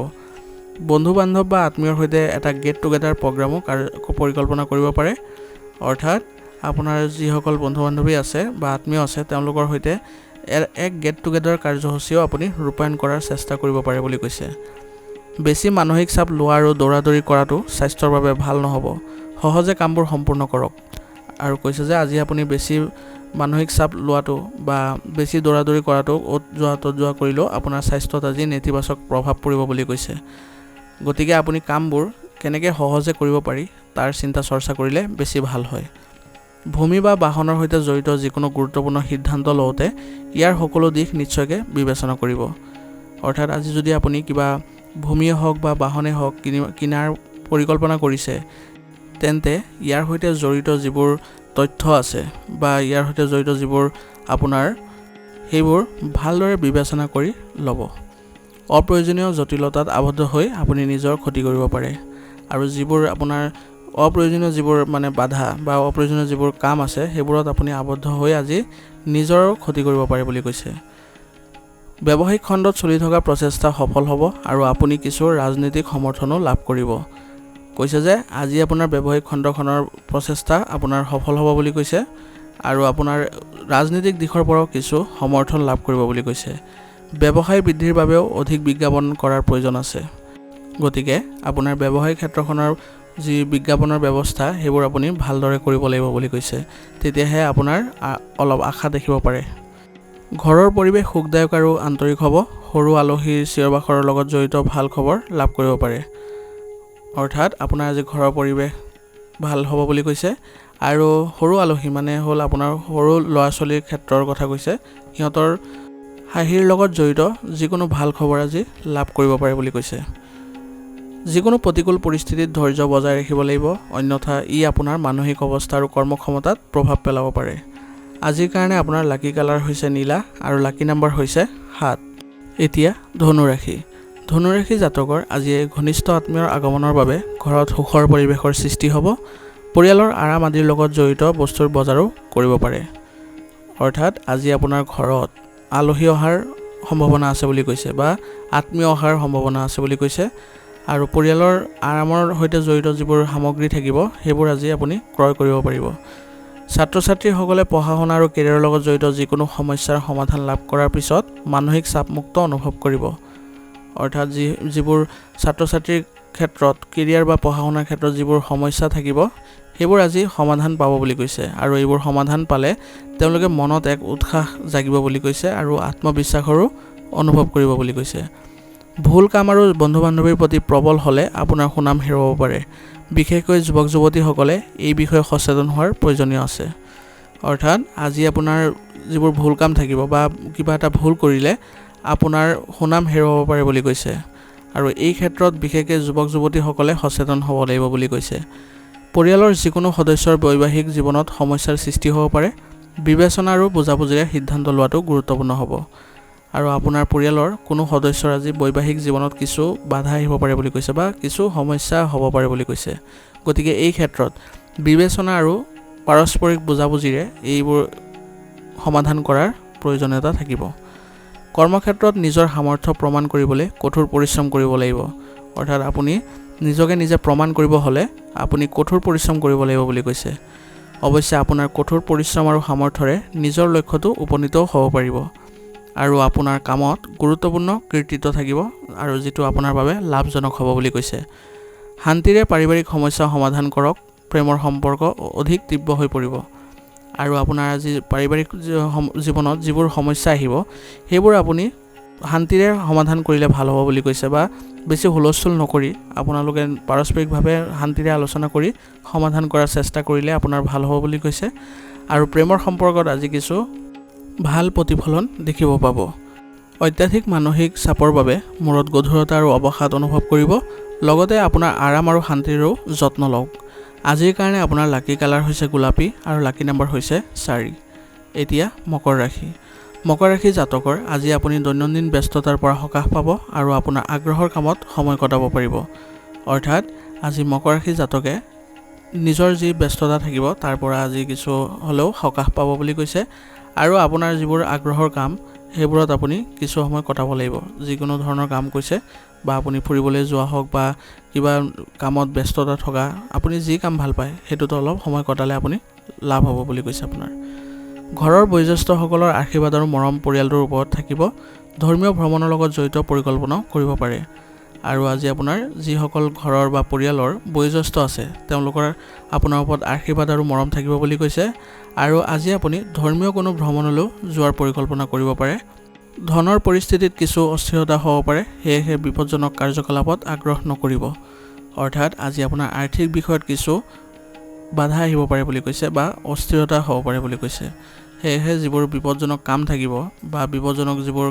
বন্ধু বান্ধৱ বা আত্মীয়ৰ সৈতে এটা গেট টুগেডাৰ প্ৰগ্ৰামো পৰিকল্পনা কৰিব পাৰে। অৰ্থাৎ আপোনাৰ যিসকল বন্ধু বান্ধৱী আছে বা আত্মীয় আছে তেওঁলোকৰ সৈতে এক গেট টুগেডাৰ কাৰ্যসূচীও আপুনি ৰূপায়ণ কৰাৰ চেষ্টা কৰিব পাৰে বুলি কৈছে। বেছি মানসিক চাপ লোৱা আৰু দৌৰাদৌৰি কৰাটো স্বাস্থ্যৰ বাবে ভাল নহ'ব। সহজে কামবোৰ সম্পূৰ্ণ কৰক। আৰু কৈছে যে আজি আপুনি বেছি মানসিক চাপ লোৱাটো বা বেছি দৌৰাদৌৰি কৰাটো অ'ত যোৱা কৰিলেও আপোনাৰ স্বাস্থ্যত আজি নেতিবাচক প্ৰভাৱ পৰিব বুলি কৈছে। গতিকে আপুনি কামবোৰ কেনেকৈ সহজে কৰিব পাৰি তাৰ চিন্তা চৰ্চা কৰিলে বেছি ভাল হয়। ভূমি বা বাহনৰ সৈতে জড়িত যিকোনো গুৰুত্বপূৰ্ণ সিদ্ধান্ত লওঁতে ইয়াৰ সকলো দিশ নিশ্চয়কৈ বিবেচনা কৰিব। অৰ্থাৎ আজি যদি আপুনি কিবা ভূমিয়ে হওক বা বাহনে হওক কিনাৰ পৰিকল্পনা কৰিছে তেন্তে ইয়াৰ সৈতে জড়িত যিবোৰ তথ্য আছে বা ইয়াৰ সৈতে জড়িত যিবোৰ আপোনাৰ সেইবোৰ ভালদৰে বিবেচনা কৰি ল'ব। অপ্ৰয়োজনীয় জটিলতাত আবদ্ধ হৈ আপুনি নিজৰ ক্ষতি কৰিব পাৰে। আৰু যিবোৰ আপোনাৰ অপ্ৰয়োজনীয় যিবোৰ বাধা বা অপ্ৰয়োজনীয় যিবোৰ কাম আছে সেইবোৰত আপুনি আবদ্ধ হৈ আজি নিজৰ ক্ষতি কৰিব পাৰে বুলি কৈছে। ব্যৱসায়িক খণ্ডত চলি থকা প্ৰচেষ্টা সফল হ'ব আৰু আপুনি কিছু ৰাজনৈতিক সমৰ্থনো লাভ কৰিব। কৈছে যে আজি আপোনাৰ ব্যৱসায়িক খণ্ডখনৰ প্ৰচেষ্টা আপোনাৰ সফল হ'ব বুলি কৈছে আৰু আপোনাৰ ৰাজনৈতিক দিশৰ পৰাও কিছু সমৰ্থন লাভ কৰিব বুলি কৈছে। ব্যৱসায় বৃদ্ধিৰ বাবেও অধিক বিজ্ঞাপন কৰাৰ প্ৰয়োজন আছে। গতিকে আপোনাৰ ব্যৱসায়িক ক্ষেত্ৰখনৰ যি বিজ্ঞাপনৰ ব্যৱস্থা সেইবোৰ আপুনি ভালদৰে কৰিব লাগিব বুলি কৈছে। তেতিয়াহে আপোনাৰ অলপ আশা দেখিব পাৰে। ঘৰৰ পৰিৱেশ সুখদায়ক আৰু আন্তৰিক হ'ব। সৰু আলহীৰ চিঞৰ-বাখৰৰ লগত জড়িত ভাল খবৰ লাভ কৰিব পাৰে। অৰ্থাৎ আপোনাৰ আজি ঘৰৰ পৰিৱেশ ভাল হ'ব বুলি কৈছে। আৰু সৰু আলহী হ'ল আপোনাৰ সৰু ল'ৰা ছোৱালীৰ ক্ষেত্ৰৰ কথা কৈছে। সিহঁতৰ হাঁহিৰ লগত জড়িত যিকোনো ভাল খবৰ আজি লাভ কৰিব পাৰে বুলি কৈছে। যিকোনো প্ৰতিকূল পৰিস্থিতিত ধৈৰ্য বজাই ৰাখিব লাগিব, অন্যথা ই আপোনাৰ মানসিক অৱস্থা আৰু কৰ্মক্ষমতাত প্ৰভাৱ পেলাব পাৰে। আজিৰ কাৰণে আপোনাৰ লাকি কালাৰ হৈছে নীলা আৰু লাকি নম্বৰ হৈছে 7। এতিয়া ধনু ৰাশি। ধনু ৰাশি জাতকৰ আজি ঘনিষ্ঠ আত্মীয়ৰ আগমনৰ বাবে ঘৰত সুখৰ পৰিৱেশৰ সৃষ্টি হ'ব। পৰিয়ালৰ আৰাম আদিৰ লগত জড়িত বস্তুৰ বজাৰো কৰিব পাৰে। অৰ্থাৎ আজি আপোনাৰ ঘৰত আলহী অহাৰ সম্ভাৱনা আছে বুলি কৈছে বা আত্মীয় অহাৰ সম্ভাৱনা আছে বুলি কৈছে। আৰু পৰিয়ালৰ আৰামৰ সৈতে জড়িত যিবোৰ সামগ্ৰী থাকিব সেইবোৰ আজি আপুনি ক্ৰয় কৰিব পাৰিব। ছাত্ৰ ছাত্ৰীসকলে পঢ়া শুনা আৰু কেৰিয়াৰৰ লগত জড়িত যিকোনো সমস্যাৰ সমাধান লাভ কৰাৰ পিছত মানসিক চাপমুক্ত অনুভৱ কৰিব। অৰ্থাৎ যিবোৰ ছাত্ৰ ছাত্ৰীৰ ক্ষেত্ৰত কেৰিয়াৰ বা পঢ়া শুনাৰ ক্ষেত্ৰত যিবোৰ সমস্যা থাকিব সেইবোৰ আজি সমাধান পাব বুলি কৈছে। আৰু এইবোৰ সমাধান পালে তেওঁলোকে মনত এক উৎসাহ জাগিব বুলি কৈছে আৰু আত্মবিশ্বাসৰো অনুভৱ কৰিব বুলি কৈছে। ভুল কাম আৰু বন্ধু বান্ধৱীৰ প্ৰতি প্ৰবল হ'লে আপোনাৰ সুনাম হেৰুৱাব পাৰে। বিশেষকৈ যুৱক যুৱতীসকলে এই বিষয়ে সচেতন হোৱাৰ প্ৰয়োজনীয় আছে। অৰ্থাৎ আজি আপোনাৰ যিবোৰ ভুল কাম থাকিব বা কিবা এটা ভুল কৰিলে আপোনাৰ সুনাম হেৰুৱাব পাৰে বুলি কৈছে। আৰু এই ক্ষেত্ৰত বিশেষকৈ যুৱক যুৱতীসকলে সচেতন হ'ব লাগিব বুলি কৈছে। পৰিয়ালৰ যিকোনো সদস্যৰ বৈবাহিক জীৱনত সমস্যাৰ সৃষ্টি হ'ব পাৰে। বিবেচনা আৰু বুজাবুজিৰে সিদ্ধান্ত লোৱাটো গুৰুত্বপূৰ্ণ হ'ব। আৰু আপোনাৰ পৰিয়ালৰ কোনো সদস্যৰ আজি বৈবাহিক জীৱনত কিছু বাধা আহিব পাৰে বুলি কৈছে বা কিছু সমস্যা হ'ব পাৰে বুলি কৈছে। গতিকে এই ক্ষেত্ৰত বিবেচনা আৰু পাৰস্পৰিক বুজাবুজিৰে এইবোৰ সমাধান কৰাৰ প্ৰয়োজনীয়তা থাকিব। কৰ্মক্ষেত্ৰত নিজৰ সামৰ্থ্য প্ৰমাণ কৰিবলৈ কঠোৰ পৰিশ্ৰম কৰিব লাগিব। অৰ্থাৎ আপুনি নিজকে নিজে প্ৰমাণ কৰিব হ'লে আপুনি কঠোৰ পৰিশ্ৰম কৰিব লাগিব বুলি কৈছে। অৱশ্যে আপোনাৰ কঠোৰ পৰিশ্ৰম আৰু সামৰ্থ্যৰে নিজৰ লক্ষ্যটো উপনীতও হ'ব পাৰিব। আৰু আপোনাৰ কামত গুৰুত্বপূৰ্ণ কৃতিত্ব থাকিব আৰু যিটো আপোনাৰ বাবে লাভজনক হ'ব বুলি কৈছে। শান্তিৰে পাৰিবাৰিক সমস্যা সমাধান কৰক, প্ৰেমৰ সম্পৰ্ক অধিক তীব্ৰ হৈ পৰিব। আৰু আপোনাৰ আজি পাৰিবাৰিক জীৱনত যিবোৰ সমস্যা আহিব সেইবোৰ আপুনি শান্তিৰে সমাধান কৰিলে ভাল হ'ব বুলি কৈছে, বা বেছি হুলস্থুল নকৰি আপোনালোকে পাৰস্পৰিকভাৱে শান্তিৰে আলোচনা কৰি সমাধান কৰাৰ চেষ্টা কৰিলে আপোনাৰ ভাল হ'ব বুলি কৈছে। আৰু প্ৰেমৰ সম্পৰ্কত আজি কিছু ভাল প্ৰতিফলন দেখিব পাব। অত্যাধিক মানসিক চাপৰ বাবে মূৰত গধুৰতা আৰু অৱসাদ অনুভৱ কৰিব। লগতে আপোনাৰ আৰাম আৰু শান্তিৰো যত্ন লওক। আজিৰ কাৰণে আপোনাৰ লাকি কালাৰ হৈছে গোলাপী আৰু লাকি নম্বৰ হৈছে 4। এতিয়া মকৰ ৰাশি। মকৰ ৰাশি জাতকৰ আজি আপুনি দৈনন্দিন ব্যস্ততাৰ পৰা সকাহ পাব আৰু আপোনাৰ আগ্ৰহৰ কামত সময় কটাব পাৰিব। অৰ্থাৎ আজি মকৰ ৰাশি জাতকে নিজৰ যি ব্যস্ততা থাকিব তাৰ পৰা আজি কিছু হ'লেও সকাহ পাব বুলি কৈছে। আৰু আপোনাৰ যিবোৰ আগ্ৰহৰ কাম সেইবোৰত আপুনি কিছু সময় কটাব লাগিব। যিকোনো ধৰণৰ কাম কৈছে, বা আপুনি ফুৰিবলৈ যোৱা হওক বা কিবা কামত ব্যস্ততা থকা, আপুনি যি কাম ভাল পায় সেইটোত অলপ সময় কটালে আপুনি লাভ হ'ব বুলি কৈছে আপোনাৰ। ঘৰৰ বয়োজ্যেষ্ঠসকলৰ আশীৰ্বাদ আৰু মৰম পৰিয়ালটোৰ ওপৰত থাকিব। ধৰ্মীয় ভ্ৰমণৰ লগত জড়িত পৰিকল্পনাও কৰিব পাৰে। আৰু আজি আপোনাৰ যিসকল ঘৰৰ বা পৰিয়ালৰ বয়োজ্যেষ্ঠ আছে তেওঁলোকৰ আপোনাৰ ওপৰত আশীৰ্বাদ আৰু মৰম থাকিব বুলি কৈছে। আৰু আজি আপুনি ধৰ্মীয় কোনো ভ্ৰমণলৈও যোৱাৰ পৰিকল্পনা কৰিব পাৰে। ধনৰ পৰিস্থিতিত কিছু অস্থিৰতা হ'ব পাৰে, সেয়েহে বিপদজনক কাৰ্যকলাপত আগ্ৰহ নকৰিব। অৰ্থাৎ আজি আপোনাৰ আৰ্থিক বিষয়ত কিছু বাধা আহিব পাৰে বুলি কৈছে, বা অস্থিৰতা হ'ব পাৰে বুলি কৈছে। সেয়েহে যিবোৰ বিপদজনক কাম থাকিব বা বিপদজনক যিবোৰ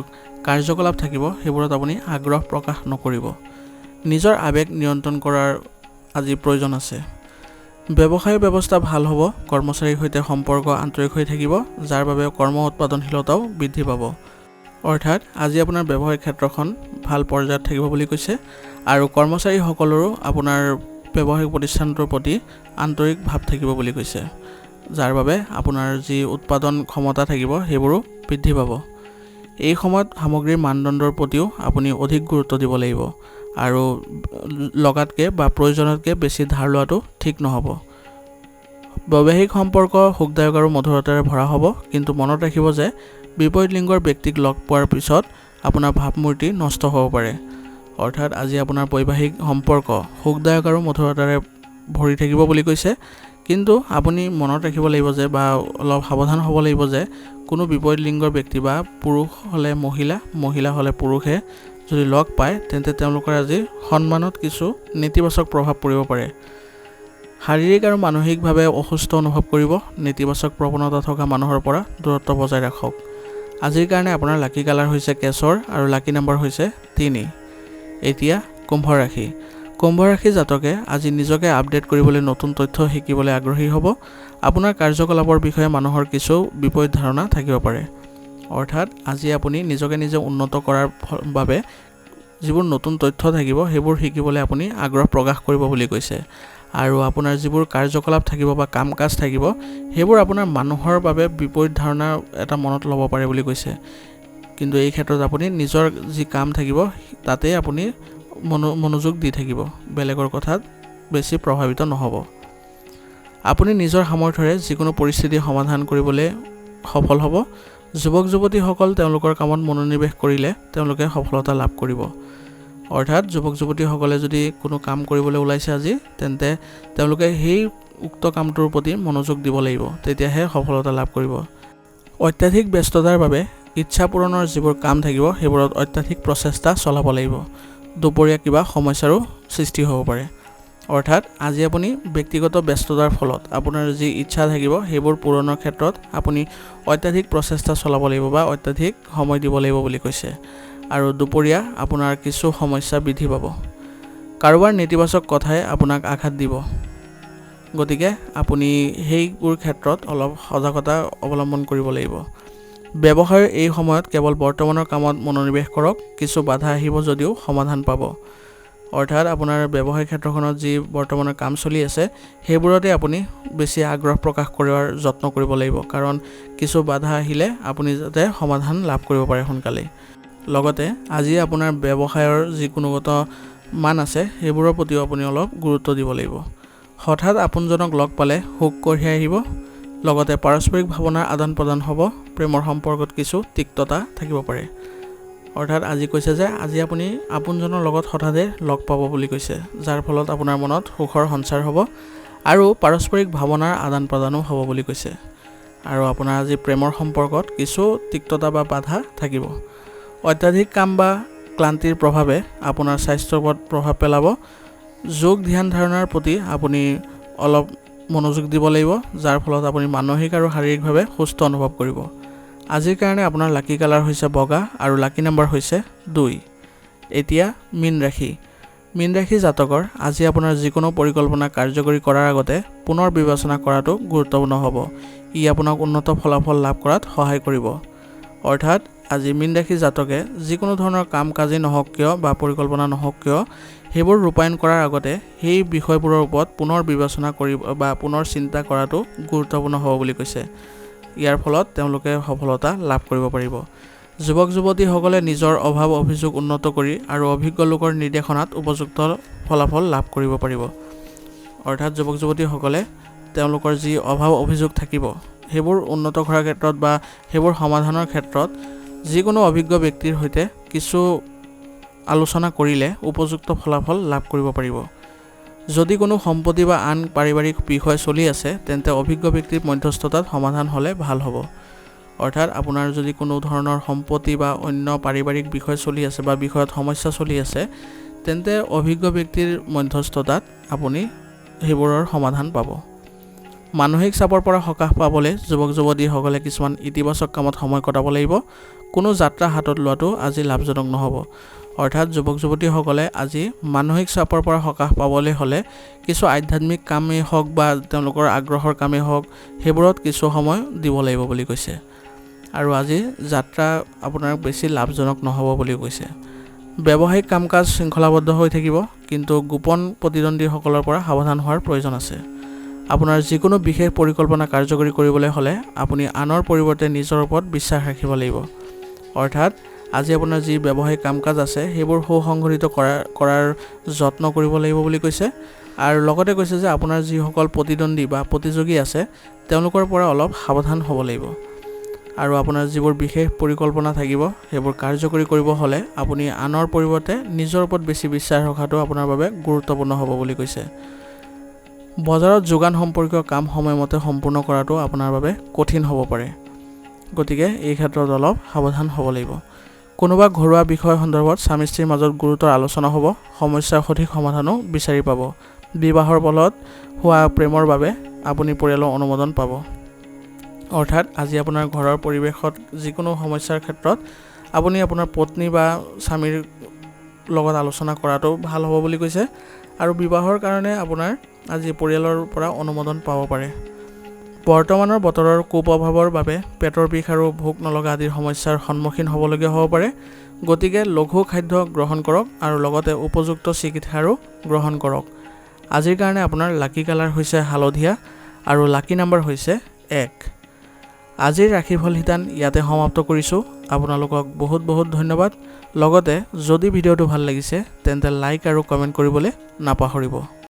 কাৰ্যকলাপ থাকিব সেইবোৰত আপুনি আগ্ৰহ প্ৰকাশ নকৰিব। নিজৰ আৱেগ নিয়ন্ত্ৰণ কৰাৰ আজি প্ৰয়োজন আছে। ব্যৱসায়ৰ ব্যৱস্থা ভাল হ'ব। কৰ্মচাৰীৰ সৈতে সম্পৰ্ক আন্তৰিক হৈ থাকিব, যাৰ বাবে কৰ্ম উৎপাদনশীলতাও বৃদ্ধি পাব। অৰ্থাৎ আজি আপোনাৰ ব্যৱসায়িক ক্ষেত্ৰখন ভাল পৰ্যায়ত থাকিব বুলি কৈছে। আৰু কৰ্মচাৰীসকলৰো আপোনাৰ ব্যৱসায়িক প্ৰতিষ্ঠানটোৰ প্ৰতি আন্তৰিক ভাৱ থাকিব বুলি কৈছে, যাৰ বাবে আপোনাৰ যি উৎপাদন ক্ষমতা থাকিব সেইবোৰো বৃদ্ধি পাব। এই সময়ত সামগ্ৰীৰ মানদণ্ডৰ প্ৰতিও আপুনি অধিক গুৰুত্ব দিব লাগিব। আৰু লগাতকৈ বা প্ৰয়োজনতকৈ বেছি ধাৰ লোৱাটো ঠিক নহ'ব। বৈবাহিক সম্পৰ্ক সুখদায়ক আৰু মধুৰতাৰে ভৰা হ'ব, কিন্তু মনত ৰাখিব যে বিপৰীত লিংগৰ ব্যক্তিক লগ পোৱাৰ পিছত আপোনাৰ ভাৱমূৰ্তি নষ্ট হ'ব পাৰে। অৰ্থাৎ আজি আপোনাৰ বৈবাহিক সম্পৰ্ক সুখদায়ক আৰু মধুৰতাৰে ভৰি থাকিব বুলি কৈছে, কিন্তু আপুনি মনত ৰাখিব লাগিব যে, বা অলপ সাৱধান হ'ব লাগিব যে কোনো বিপৰীত লিংগৰ ব্যক্তি বা পুৰুষ হ'লে মহিলা, মহিলা হ'লে পুৰুষে যদি লগ পায় তেন্তে তেওঁলোকৰ আজি সন্মানত কিছু নেতিবাচক প্ৰভাৱ পৰিব পাৰে। শাৰীৰিক আৰু মানসিকভাৱে অসুস্থ অনুভৱ কৰিব। নেতিবাচক প্ৰৱণতা থকা মানুহৰ পৰা দূৰত্ব বজাই ৰাখক। আজিৰ কাৰণে আপোনাৰ লাকি কালাৰ হৈছে কেশৰ আৰু লাকি নম্বৰ হৈছে 3। এতিয়া কুম্ভ ৰাশি। কুম্ভ ৰাশি জাতকে আজি নিজকে আপডেট কৰিবলৈ নতুন তথ্য শিকিবলৈ আগ্ৰহী হ'ব। আপোনাৰ কাৰ্যকলাপৰ বিষয়ে মানুহৰ কিছু বিপৰীত ধাৰণা থাকিব পাৰে। অৰ্থাৎ আজি আপুনি নিজকে নিজে উন্নত কৰাৰ বাবে যিবোৰ নতুন তথ্য থাকিব সেইবোৰ শিকিবলৈ আপুনি আগ্ৰহ প্ৰকাশ কৰিব বুলি কৈছে। আৰু আপোনাৰ যিবোৰ কাৰ্যকলাপ থাকিব বা কাম কাজ থাকিব সেইবোৰ আপোনাৰ মানুহৰ বাবে বিপৰীত ধাৰণা এটা মনত ল'ব পাৰে বুলি কৈছে। কিন্তু এই ক্ষেত্ৰত আপুনি নিজৰ যি কাম থাকিব তাতে আপুনি মনোযোগ দি থাকিব, বেলেগৰ কথাত বেছি প্ৰভাৱিত নহ'ব। আপুনি নিজৰ সামৰ্থ্যৰে যিকোনো পৰিস্থিতি সমাধান কৰিবলৈ সফল হ'ব। যুৱক যুৱতীসকল তেওঁলোকৰ কামত মনোনিৱেশ কৰিলে তেওঁলোকে সফলতা লাভ কৰিব। অৰ্থাৎ যুৱক যুৱতীসকলে যদি কোনো কাম কৰিবলৈ ওলাইছে আজি, তেন্তে তেওঁলোকে সেই উক্ত কামটোৰ প্ৰতি মনোযোগ দিব লাগিব, তেতিয়াহে সফলতা লাভ কৰিব। অত্যাধিক ব্যস্ততাৰ বাবে ইচ্ছা পূৰণৰ যিবোৰ কাম থাকিব সেইবোৰত অত্যাধিক প্ৰচেষ্টা চলাব লাগিব। দুপৰীয়া কিবা সমস্যাৰো সৃষ্টি হ'ব পাৰে। অৰ্থাৎ আজি আপুনি ব্যক্তিগত ব্যস্ততাৰ ফলত আপোনাৰ যি ইচ্ছা থাকিব সেইবোৰ পূৰণৰ ক্ষেত্ৰত আপুনি অত্যাধিক প্ৰচেষ্টা চলাব লাগিব বা অত্যাধিক সময় দিব লাগিব বুলি কৈছে। আৰু দুপৰীয়া আপোনাৰ কিছু সমস্যা বৃদ্ধি পাব। কাৰোবাৰ নেতিবাচক কথাই আপোনাক আঘাত দিব, গতিকে আপুনি সেইবোৰ ক্ষেত্ৰত অলপ সজাগতা অৱলম্বন কৰিব লাগিব। ব্যৱসায়ৰ এই সময়ত কেৱল বৰ্তমানৰ কামত মনোনিৱেশ কৰক। কিছু বাধা আহিব যদিও সমাধান পাব। অৰ্থাৎ আপোনাৰ ব্যৱসায় ক্ষেত্ৰখনত যি বৰ্তমানৰ কাম চলি আছে সেইবোৰতে আপুনি বেছি আগ্ৰহ প্ৰকাশ কৰাৰ যত্ন কৰিব লাগিব, কাৰণ কিছু বাধা আহিলে আপুনি যাতে সমাধান লাভ কৰিব পাৰে সোনকালেই। লগতে আজি আপোনাৰ ব্যৱসায়ৰ যি গুণগত মান আছে সেইবোৰৰ প্ৰতিও আপুনি অলপ গুৰুত্ব দিব লাগিব। হঠাৎ আপোনজনক লগ পালে সুখ কঢ়িয়াই আহিব। লগতে পাৰস্পৰিক ভাৱনাৰ আদান প্ৰদান হ'ব। প্ৰেমৰ সম্পৰ্কত কিছু তিক্ততা থাকিব পাৰে। অৰ্থাৎ আজি কৈছে যে আজি আপুনি আপোনজনৰ লগত হঠাতে লগ পাব বুলি কৈছে, যাৰ ফলত আপোনাৰ মনত সুখৰ সঞ্চাৰ হ'ব আৰু পাৰস্পৰিক ভাৱনাৰ আদান প্ৰদানো হ'ব বুলি কৈছে। আৰু আপোনাৰ আজি প্ৰেমৰ সম্পৰ্কত কিছু তিক্ততা বা বাধা থাকিব। অত্যাধিক কাম বা ক্লান্তিৰ প্ৰভাৱে আপোনাৰ স্বাস্থ্যৰ ওপৰত প্ৰভাৱ পেলাব। যোগ ধ্যান ধাৰণাৰ প্ৰতি আপুনি অলপ মনোযোগ দিব লাগিব, যাৰ ফলত আপুনি মানসিক আৰু শাৰীৰিকভাৱে সুস্থ অনুভৱ কৰিব। আজিৰ কাৰণে আপোনাৰ লাকি কালাৰ হৈছে বগা আৰু লাকি নম্বৰ হৈছে 2। এতিয়া মীন ৰাশি। মীন ৰাশি জাতকৰ আজি আপোনাৰ যিকোনো পৰিকল্পনা কাৰ্যকৰী কৰাৰ আগতে পুনৰ বিবেচনা কৰাটো গুৰুত্বপূৰ্ণ হ'ব। ই আপোনাক উন্নত ফলাফল লাভ কৰাত সহায় কৰিব। অৰ্থাৎ আজি মীন ৰাশি জাতকে যিকোনো ধৰণৰ কাম কাজেই নহওক কিয় বা পৰিকল্পনা নহওক কিয় সেইবোৰ ৰূপায়ণ কৰাৰ আগতে সেই বিষয়বোৰৰ ওপৰত পুনৰ বিবেচনা কৰিব বা পুনৰ চিন্তা কৰাটো গুৰুত্বপূৰ্ণ হ'ব বুলি কৈছে। ইয়াৰ ফলত তেওঁলোকে সফলতা লাভ কৰিব পাৰিব। যুৱক যুৱতীসকলে নিজৰ অভাৱ অভিযোগ উন্নত কৰি আৰু অভিজ্ঞ লোকৰ নিৰ্দেশনাত উপযুক্ত ফলাফল লাভ কৰিব পাৰিব। অৰ্থাৎ যুৱক যুৱতীসকলে তেওঁলোকৰ যি অভাৱ অভিযোগ থাকিব সেইবোৰ উন্নত কৰাৰ ক্ষেত্ৰত বা সেইবোৰ সমাধানৰ ক্ষেত্ৰত যিকোনো অভিজ্ঞ ব্যক্তিৰ সৈতে কিছু আলোচনা কৰিলে উপযুক্ত ফলাফল লাভ কৰিব পাৰিব। যদি কোনো সম্পত্তি বা আন পাৰিবাৰিক বিষয় চলি আছে তেন্তে অভিজ্ঞ ব্যক্তিৰ মধ্যস্থতাত সমাধান হ'লে ভাল হ'ব। অৰ্থাৎ আপোনাৰ যদি কোনো ধৰণৰ সম্পত্তি বা অন্য পাৰিবাৰিক বিষয় চলি আছে বা বিষয়ত সমস্যা চলি আছে তেন্তে অভিজ্ঞ ব্যক্তিৰ মধ্যস্থতাত আপুনি সেইবোৰৰ সমাধান পাব। মানসিক চাপৰ পৰা সকাহ পাবলৈ যুৱক যুৱতীসকলে কিছুমান ইতিবাচক কামত সময় কটাব লাগিব। কোনো যাত্ৰা হাতত লোৱাটো আজি লাভজনক নহ'ব। অৰ্থাৎ যুৱক যুৱতীসকলে আজি মানসিক চাপৰ পৰা সকাহ পাবলৈ হ'লে কিছু আধ্যাত্মিক কামেই হওক বা তেওঁলোকৰ আগ্ৰহৰ কামেই হওক সেইবোৰত কিছু সময় দিব লাগিব বুলি কৈছে। আৰু আজি যাত্ৰা আপোনাৰ বেছি লাভজনক নহ'ব বুলি কৈছে। ব্যৱসায়িক কাম কাজ শৃংখলাবদ্ধ হৈ থাকিব, কিন্তু গোপন প্ৰতিদ্বন্দ্বীসকলৰ পৰা সাৱধান হোৱাৰ প্ৰয়োজন আছে। আপোনাৰ যিকোনো বিশেষ পৰিকল্পনা কাৰ্যকৰী কৰিবলৈ হ'লে আপুনি আনৰ পৰিৱৰ্তে নিজৰ ওপৰত বিশ্বাস ৰাখিব লাগিব। অৰ্থাৎ আজি আপোনাৰ যি ব্যৱসায়িক কাম কাজ আছে সেইবোৰ সুসংগঠিত কৰাৰ যত্ন কৰিব লাগিব বুলি কৈছে। আৰু লগতে কৈছে যে আপোনাৰ যিসকল প্ৰতিদ্বন্দ্বী বা প্ৰতিযোগী আছে তেওঁলোকৰ পৰা অলপ সাৱধান হ'ব লাগিব। আৰু আপোনাৰ যিবোৰ বিশেষ পৰিকল্পনা থাকিব সেইবোৰ কাৰ্যকৰী কৰিব হ'লে আপুনি আনৰ পৰিৱৰ্তে নিজৰ ওপৰত বেছি বিশ্বাস ৰখাটো আপোনাৰ বাবে গুৰুত্বপূৰ্ণ হ'ব বুলি কৈছে। বজাৰত যোগান সম্পৰ্কীয় কাম সময়মতে সম্পূৰ্ণ কৰাটো আপোনাৰ বাবে কঠিন হ'ব পাৰে, গতিকে এই ক্ষেত্ৰত অলপ সাৱধান হ'ব লাগিব। কোনোবা ঘৰুৱা বিষয় সন্দৰ্ভত স্বামী স্ত্ৰীৰ মাজত গুৰুতৰ আলোচনা হ'ব, সমস্যাৰ সঠিক সমাধানো বিচাৰি পাব। বিবাহৰ বলত হোৱা প্ৰেমৰ বাবে আপুনি পৰিয়ালৰ অনুমোদন পাব। অৰ্থাৎ আজি আপোনাৰ ঘৰৰ পৰিৱেশত যিকোনো সমস্যাৰ ক্ষেত্ৰত আপুনি আপোনাৰ পত্নী বা স্বামীৰ লগত আলোচনা কৰাটো ভাল হ'ব বুলি কৈছে। আৰু বিবাহৰ কাৰণে আপোনাৰ আজি পৰিয়ালৰ পৰা অনুমোদন পাব পাৰে। বৰ্তমানৰ বতৰৰ কুপ্ৰভাৱৰ বাবে পেটৰ বিষ আৰু ভোক নলগা আদিৰ সমস্যাৰ সন্মুখীন হ'বলগীয়া হ'ব পাৰে, গতিকে লঘু খাদ্য গ্ৰহণ কৰক আৰু লগতে উপযুক্ত চিকিৎসাৰো গ্ৰহণ কৰক। আজিৰ কাৰণে আপোনাৰ লাকি কালাৰ হৈছে হালধীয়া আৰু লাকি নম্বৰ হৈছে 1। আজিৰ ৰাশিফল শিতান ইয়াতে সমাপ্ত কৰিছোঁ। আপোনালোকক বহুত বহুত ধন্যবাদ। লগতে যদি ভিডিঅ'টো ভাল লাগিছে তেন্তে লাইক আৰু কমেণ্ট কৰিবলৈ নাপাহৰিব।